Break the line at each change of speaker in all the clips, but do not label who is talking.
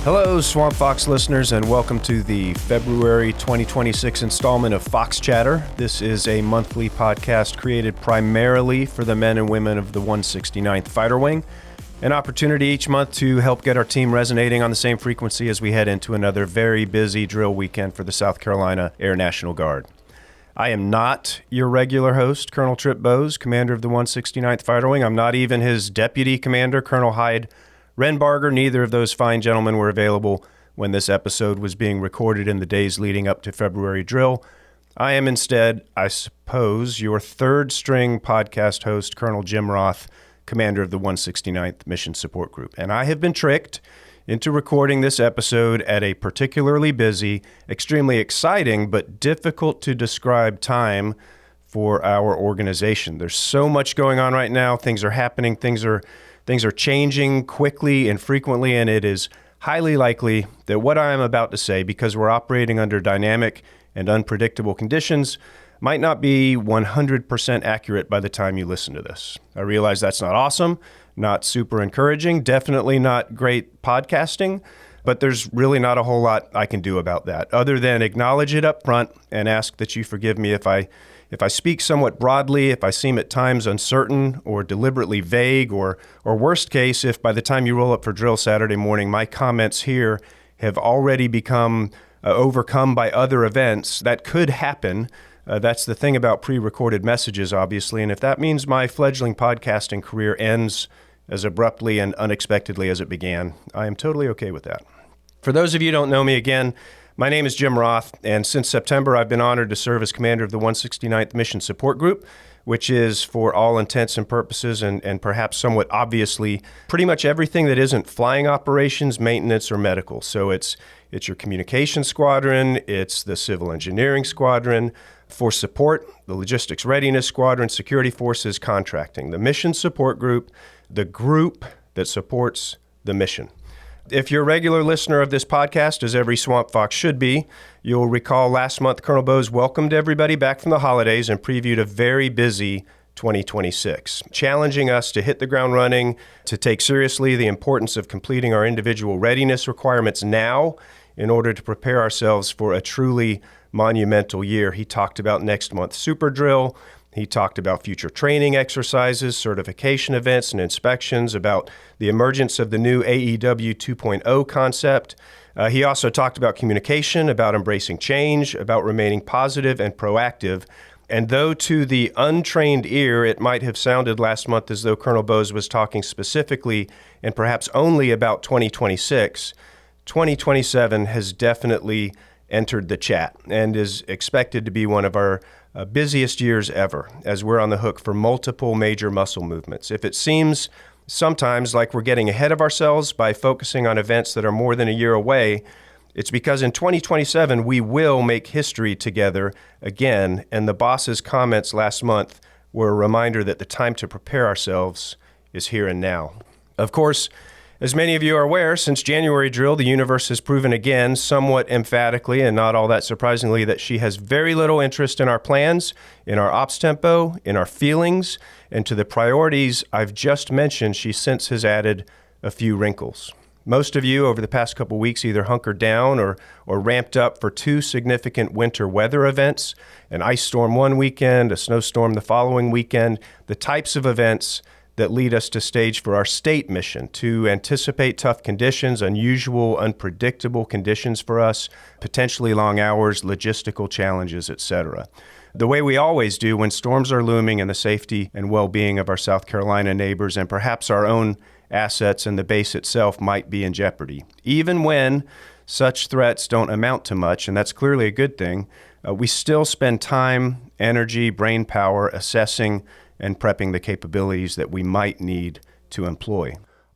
Hello, Swamp Fox listeners, and welcome to the February 2026 installment of Fox Chatter. This is a monthly podcast created primarily for the men and women of the 169th Fighter Wing. An opportunity each month to help get our team resonating on the same frequency as we head into another very busy drill weekend for the South Carolina Air National Guard. I am not your regular host, Colonel Trip Bowes, commander of the 169th Fighter Wing. I'm not even his deputy commander, Colonel Hyde Renbarger. Neither of those fine gentlemen were available when this episode was being recorded in the days leading up to February drill. I am instead, I suppose, your third string podcast host, Colonel Jim Roth, commander of the 169th Mission Support Group. And I have been tricked into recording this episode at a particularly busy, extremely exciting, but difficult to describe time for our organization. There's so much going on right now. Things are happening. Things are changing quickly and frequently, and it is highly likely that what I am about to say, because we're operating under dynamic and unpredictable conditions, might not be 100% accurate by the time you listen to this. I realize that's not awesome, not super encouraging, definitely not great podcasting, but there's really not a whole lot I can do about that, other than acknowledge it up front and ask that you forgive me if I speak somewhat broadly, if I seem at times uncertain or deliberately vague, or worst case, if by the time you roll up for drill Saturday morning, my comments here have already become overcome by other events. That could happen. That's the thing about pre-recorded messages, obviously. And if that means my fledgling podcasting career ends as abruptly and unexpectedly as it began, I am totally okay with that. For those of you who don't know me, again, my name is Jim Roth, and since September, I've been honored to serve as commander of the 169th Mission Support Group, which is, for all intents and purposes, and perhaps somewhat obviously, pretty much everything that isn't flying operations, maintenance, or medical. So it's your communications squadron, it's the civil engineering squadron, force support, the logistics readiness squadron, security forces, contracting, the mission support group, the group that supports the mission. If you're a regular listener of this podcast, as every Swamp Fox should be, you'll recall last month Colonel Bowes welcomed everybody back from the holidays and previewed a very busy 2026, challenging us to hit the ground running, to take seriously the importance of completing our individual readiness requirements now in order to prepare ourselves for a truly monumental year. He talked about next month's super drill. He talked about future training exercises, certification events, and inspections, about the emergence of the new AEW 2.0 concept. He also talked about communication, about embracing change, about remaining positive and proactive. And though to the untrained ear, it might have sounded last month as though Colonel Bowes was talking specifically and perhaps only about 2026, 2027 has definitely entered the chat and is expected to be one of our busiest years ever, as we're on the hook for multiple major muscle movements. If it seems sometimes like we're getting ahead of ourselves by focusing on events that are more than a year away, it's because in 2027 we will make history together again, and the boss's comments last month were a reminder that the time to prepare ourselves is here and now. Of course, as many of you are aware, since January drill, the universe has proven again, somewhat emphatically and not all that surprisingly, that she has very little interest in our plans, in our ops tempo, in our feelings, and to the priorities I've just mentioned, she since has added a few wrinkles. Most of you over the past couple weeks either hunkered down or ramped up for two significant winter weather events, an ice storm one weekend, a snowstorm the following weekend, the types of events that lead us to stage for our state mission, to anticipate tough conditions, unusual, unpredictable conditions for us, potentially long hours, logistical challenges, etc. The way we always do when storms are looming and the safety and well-being of our South Carolina neighbors and perhaps our own assets and the base itself might be in jeopardy. Even when such threats don't amount to much, and that's clearly a good thing, we still spend time, energy, brain power assessing and prepping the capabilities that we might need to employ.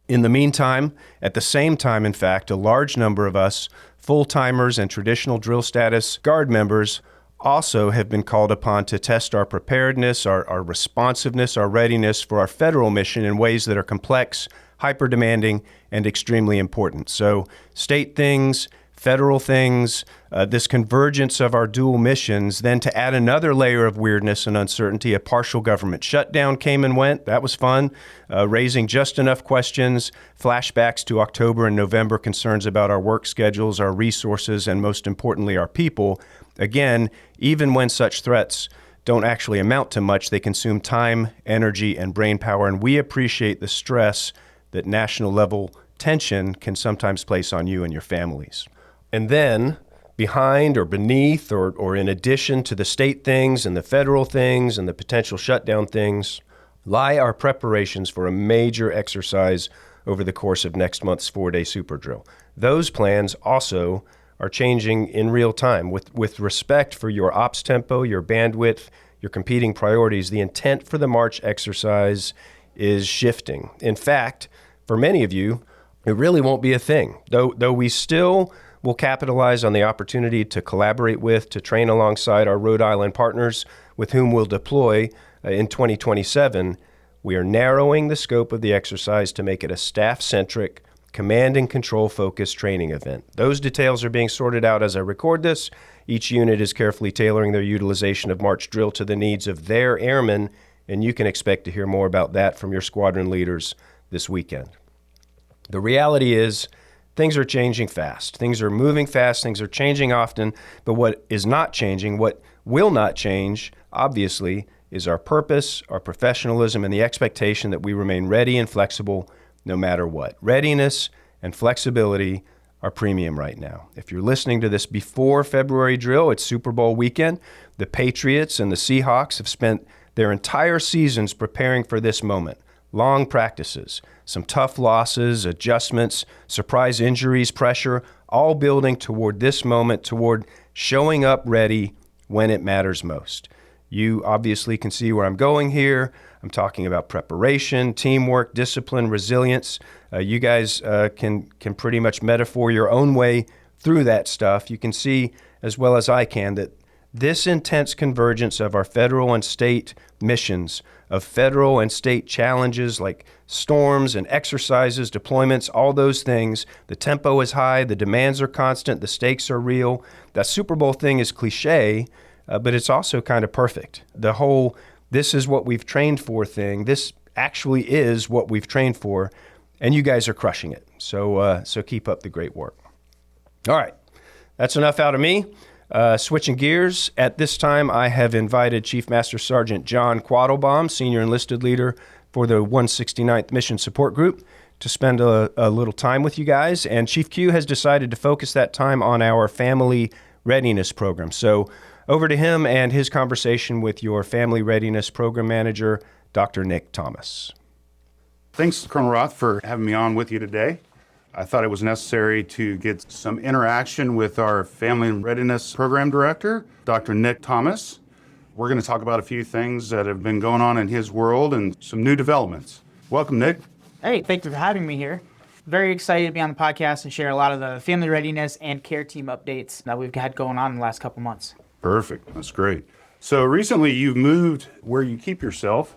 In the meantime, at the same time, in fact, a large number of us, full-timers and traditional drill status Guard members, also have been called upon to test our preparedness, our responsiveness, our readiness for our federal mission in ways that are complex, hyper-demanding, and extremely important. So state things, federal things, this convergence of our dual missions, then to add another layer of weirdness and uncertainty, a partial government shutdown came and went. That was fun, raising just enough questions, flashbacks to October and November, concerns about our work schedules, our resources, and most importantly, our people. Again, even when such threats don't actually amount to much, they consume time, energy, and brain power, and we appreciate the stress that national level tension can sometimes place on you and your families. And then, behind or beneath or in addition to the state things and the federal things and the potential shutdown things, lie our preparations for a major exercise over the course of next month's 4-day super drill. Those plans also are changing in real time. With respect for your ops tempo, your bandwidth, your competing priorities, the intent for the March exercise is shifting. In fact, for many of you, it really won't be a thing, though we still will capitalize on the opportunity to collaborate with, to train alongside our Rhode Island partners with whom we'll deploy in 2027. We are narrowing the scope of the exercise to make it a staff-centric, command and control focused training event. Those details are being sorted out as I record this. Each unit is carefully tailoring their utilization of March drill to the needs of their airmen, and you can expect to hear more about that from your squadron leaders this weekend. The reality is things are changing fast. Things are moving fast. Things are changing often. But what is not changing, what will not change, obviously, is our purpose, our professionalism, and the expectation that we remain ready and flexible no matter what. Readiness and flexibility are premium right now. If you're listening to this before February drill, it's Super Bowl weekend. The Patriots and the Seahawks have spent their entire seasons preparing for this moment. Long practices, some tough losses, adjustments, surprise injuries, pressure, all building toward this moment, toward showing up ready when it matters most. You obviously can see where I'm going here. I'm talking about preparation, teamwork, discipline, resilience. You guys can pretty much metaphor your own way through that stuff. You can see as well as I can that this intense convergence of our federal and state missions, of federal and state challenges like storms and exercises, deployments, all those things, the tempo is high, the demands are constant, the stakes are real. That Super Bowl thing is cliche, but it's also kind of perfect. The whole "this is what we've trained for" thing, this actually is what we've trained for, and you guys are crushing it. So keep up the great work. All right, that's enough out of me. Switching gears, at this time I have invited Chief Master Sgt. John Quattlebaum, Senior Enlisted Leader for the 169th Mission Support Group, to spend a little time with you guys. And Chief Q has decided to focus that time on our Family Readiness Program. So over to him and his conversation with your Family Readiness Program Manager, Dr. Nick Thomas.
Thanks, Colonel Roth, for having me on with you today. I thought it was necessary to get some interaction with our Family Readiness Program Director, Dr. Nick Thomas. We're going to talk about a few things that have been going on in his world and some new developments. Welcome, Nick.
Hey, thank you for having me here. Very excited to be on the podcast and share a lot of the family readiness and care team updates that we've had going on in the last couple months.
Perfect. That's great. So recently you've moved where you keep yourself.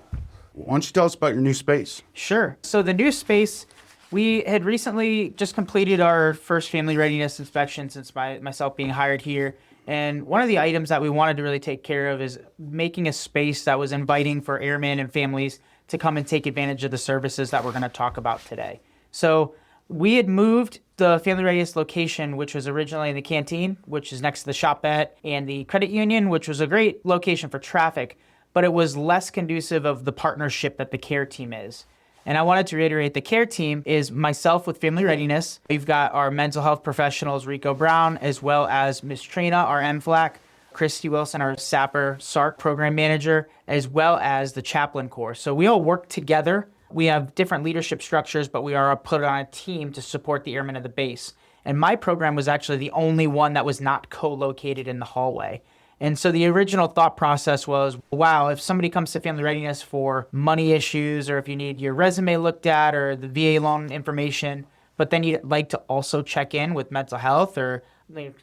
Why don't you tell us about your new space?
Sure. So the new space, we had recently just completed our first family readiness inspection since myself being hired here. And one of the items that we wanted to really take care of is making a space that was inviting for airmen and families to come and take advantage of the services that we're going to talk about today. So we had moved the family readiness location, which was originally in the canteen, which is next to the shopette, and the credit union, which was a great location for traffic, but it was less conducive of the partnership that the care team is. And I wanted to reiterate, the care team is myself with family readiness. We've got our mental health professionals, Rico Brown, as well as Ms. Trina, our MFLAC, Christy Wilson, our SAPR SARC program manager, as well as the chaplain corps. So we all work together. We have different leadership structures, but we are put on a team to support the airmen of the base. And my program was actually the only one that was not co-located in the hallway. And so the original thought process was, wow, if somebody comes to family readiness for money issues, or if you need your resume looked at or the VA loan information, but then you'd like to also check in with mental health or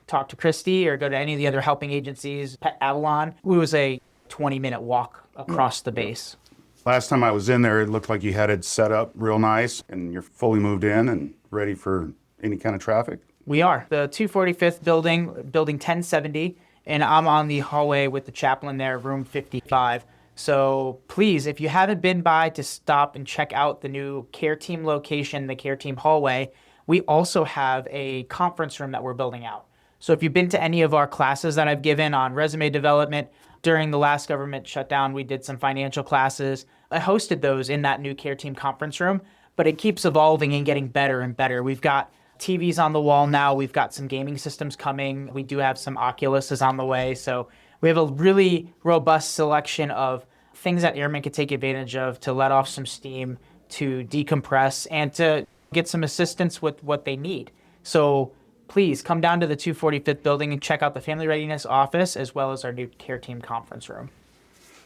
talk to Christy or go to any of the other helping agencies, Pet Avalon, it was a 20-minute walk across the base.
Last time I was in there, it looked like you had it set up real nice and you're fully moved in and ready for any kind of traffic.
We are. The 245th building, building 1070, and I'm on the hallway with the chaplain there, room 55. So please, if you haven't been by, to stop and check out the new care team location, the care team hallway. We also have a conference room that we're building out. So if you've been to any of our classes that I've given on resume development, during the last government shutdown, we did some financial classes. I hosted those in that new care team conference room, but it keeps evolving and getting better and better. We've got TVs on the wall now. We've got some gaming systems coming. We do have some Oculuses on the way. So we have a really robust selection of things that airmen could take advantage of to let off some steam, to decompress, and to get some assistance with what they need. So please come down to the 245th building and check out the Family Readiness office as well as our new care team conference room.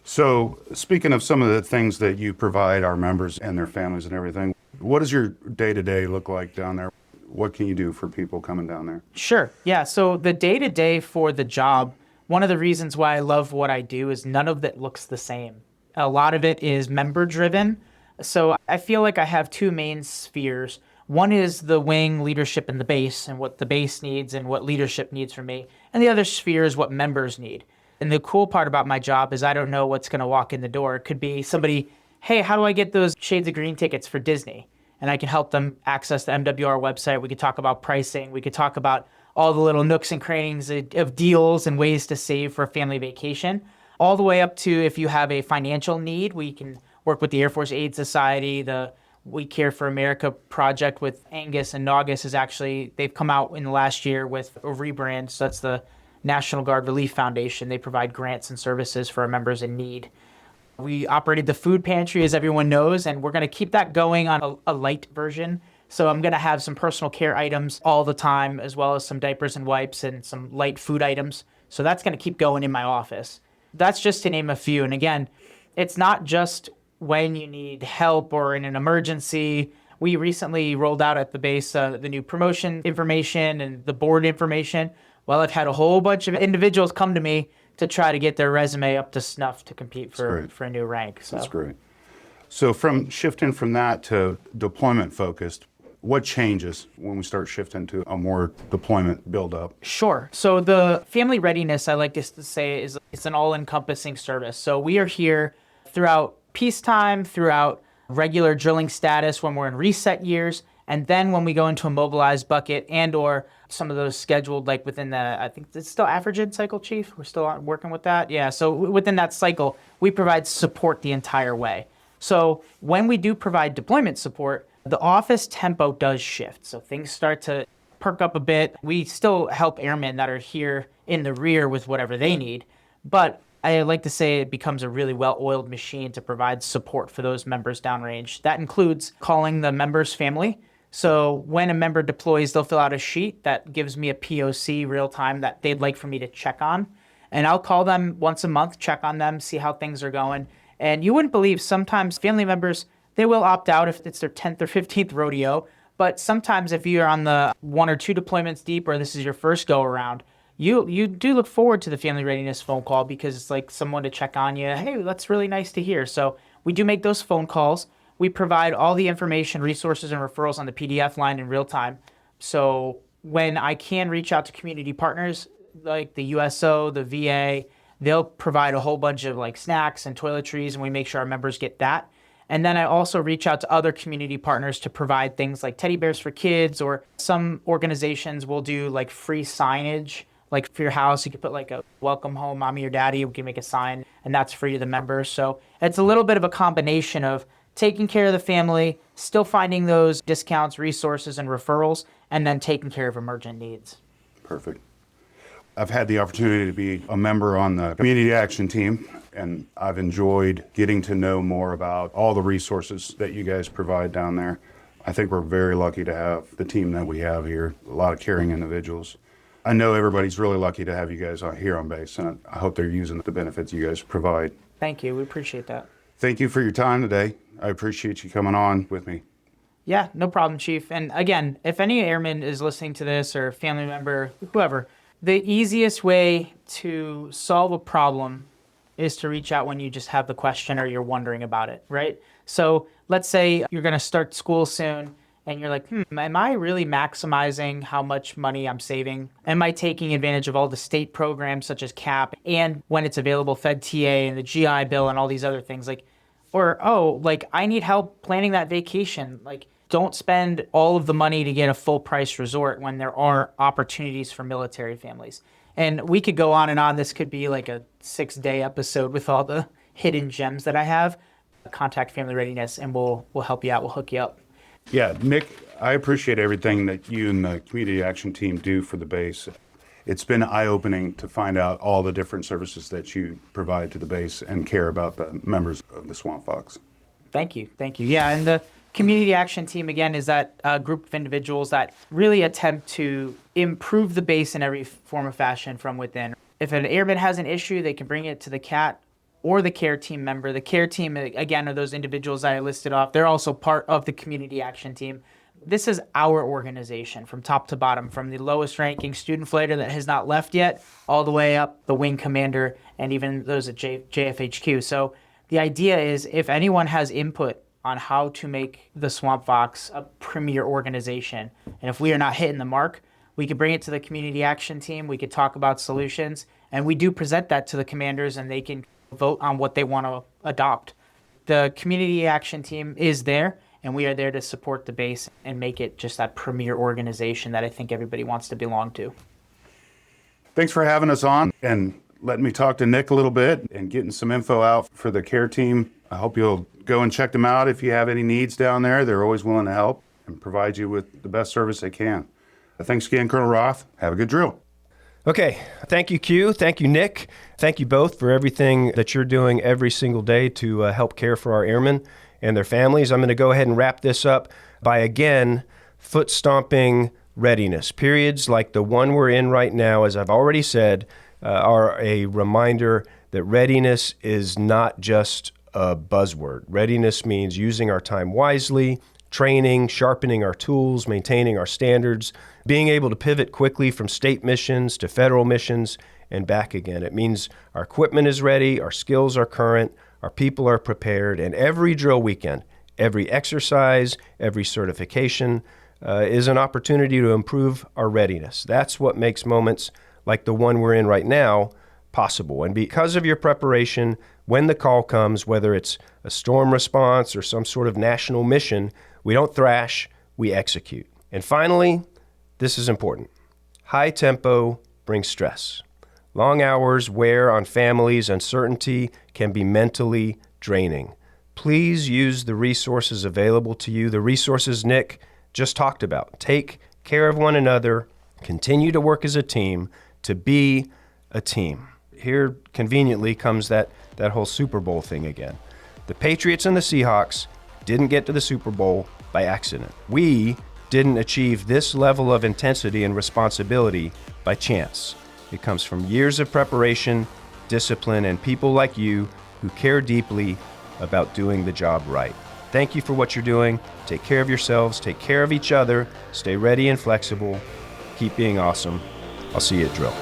So speaking of some of the things that you provide our members and their families and everything, what does your day-to-day look like down there? What can you do for people coming down there?
Sure. Yeah. So the day-to-day for the job, one of the reasons why I love what I do is none of it looks the same. A lot of it is member-driven. So I feel like I have two main spheres. One is the wing leadership and the base, and what the base needs and what leadership needs from me. And the other sphere is what members need. And the cool part about my job is I don't know what's going to walk in the door. It could be somebody, hey, how do I get those Shades of Green tickets for Disney? And I can help them access the MWR website. We could talk about pricing. We could talk about all the little nooks and crannies of deals and ways to save for a family vacation, all the way up to if you have a financial need, we can work with the Air Force Aid Society. The We Care for America project with Angus and Naugus is actually, they've come out in the last year with a rebrand. So that's the National Guard Relief Foundation. They provide grants and services for our members in need. We operated the food pantry, as everyone knows, and we're going to keep that going on a light version. So I'm going to have some personal care items all the time, as well as some diapers and wipes and some light food items. So that's going to keep going in my office. That's just to name a few. And again, it's not just when you need help or in an emergency. We recently rolled out at the base the new promotion information and the board information. Well, I've had a whole bunch of individuals come to me to try to get their resume up to snuff to compete for a new rank. So.
That's great. So from shifting from that to deployment focused, what changes when we start shifting to a more deployment build-up?
Sure. So the family readiness, I like to say, is it's an all-encompassing service. So we are here throughout peacetime, throughout regular drilling status when we're in reset years, and then when we go into a mobilized bucket and or some of those scheduled like within the, I think it's still AFRIGID cycle, Chief? We're still working with that? Yeah, so within that cycle, we provide support the entire way. So when we do provide deployment support, the office tempo does shift. So things start to perk up a bit. We still help airmen that are here in the rear with whatever they need, but I like to say it becomes a really well-oiled machine to provide support for those members downrange. That includes calling the member's family. So when a member deploys, they'll fill out a sheet that gives me a POC real time that they'd like for me to check on. And I'll call them once a month, check on them, see how things are going. And you wouldn't believe sometimes family members, they will opt out if it's their 10th or 15th rodeo. But sometimes if you're on the 1 or 2 deployments deep or this is your first go around, you do look forward to the family readiness phone call because it's like someone to check on you. Hey, that's really nice to hear. So we do make those phone calls. We provide all the information, resources, and referrals on the PDF line in real time. So when I can reach out to community partners like the USO, the VA, they'll provide a whole bunch of like snacks and toiletries, and we make sure our members get that. And then I also reach out to other community partners to provide things like teddy bears for kids, or some organizations will do like free signage. Like for your house, you could put like a welcome home, mommy or daddy, we can make a sign, and that's free to the members. So it's a little bit of a combination of taking care of the family, still finding those discounts, resources, and referrals, and then taking care of emergent needs.
Perfect. I've had the opportunity to be a member on the community action team, and I've enjoyed getting to know more about all the resources that you guys provide down there. I think we're very lucky to have the team that we have here, a lot of caring individuals. I know everybody's really lucky to have you guys here on base, and I hope they're using the benefits you guys provide.
Thank you. We appreciate that.
Thank you for your time today. I appreciate you coming on with me.
Yeah, no problem, Chief. And again, if any airman is listening to this or family member, whoever, the easiest way to solve a problem is to reach out when you just have the question or you're wondering about it, right? So let's say you're going to start school soon and you're like, am I really maximizing how much money I'm saving? Am I taking advantage of all the state programs such as CAP and when it's available, Fed TA and the GI Bill and all these other things? I need help planning that vacation. Don't spend all of the money to get a full price resort when there are opportunities for military families. And we could go on and on. This could be like a 6-day episode with all the hidden gems that I have. Contact Family Readiness and we'll help you out. We'll hook you up.
Yeah, Nick, I appreciate everything that you and the community action team do for the base. It's been eye-opening to find out all the different services that you provide to the base and care about the members of the Swamp Fox.
Thank you. Yeah, and the community action team, again, is that group of individuals that really attempt to improve the base in every form of fashion from within. If an airman has an issue, they can bring it to the CAT or the care team member. The care team, again, are those individuals that I listed off. They're also part of the community action team. This is our organization from top to bottom, from the lowest ranking student fighter that has not left yet, all the way up the wing commander and even those at JFHQ. So the idea is if anyone has input on how to make the Swamp Fox a premier organization, and if we are not hitting the mark, we could bring it to the community action team. We could talk about solutions, and we do present that to the commanders, and they can vote on what they want to adopt. The community action team is there, and we are there to support the base and make it just that premier organization that I think everybody wants to belong to.
Thanks for having us on and letting me talk to Nick a little bit and getting some info out for the care team. I hope you'll go and check them out if you have any needs down there. They're always willing to help and provide you with the best service they can. Thanks again, Colonel Roth. Have a good drill.
Okay. Thank you, Q. Thank you, Nick. Thank you both for everything that you're doing every single day to help care for our airmen and their families. I'm going to go ahead and wrap this up by, again, foot stomping readiness. Periods like the one we're in right now, as I've already said, are a reminder that readiness is not just a buzzword. Readiness means using our time wisely, training, sharpening our tools, maintaining our standards, being able to pivot quickly from state missions to federal missions and back again. It means our equipment is ready, our skills are current, our people are prepared, and every drill weekend, every exercise, every certification is an opportunity to improve our readiness. That's what makes moments like the one we're in right now possible. And because of your preparation, when the call comes, whether it's a storm response or some sort of national mission, we don't thrash, we execute. And finally, this is important. High tempo brings stress. Long hours wear on families, uncertainty can be mentally draining. Please use the resources available to you, the resources Nick just talked about. Take care of one another, continue to work as a team, to be a team. Here, conveniently, comes that whole Super Bowl thing again. The Patriots and the Seahawks didn't get to the Super Bowl by accident. We didn't achieve this level of intensity and responsibility by chance. It comes from years of preparation, discipline, and people like you who care deeply about doing the job right. Thank you for what you're doing. Take care of yourselves, take care of each other, stay ready and flexible, keep being awesome. I'll see you at drill.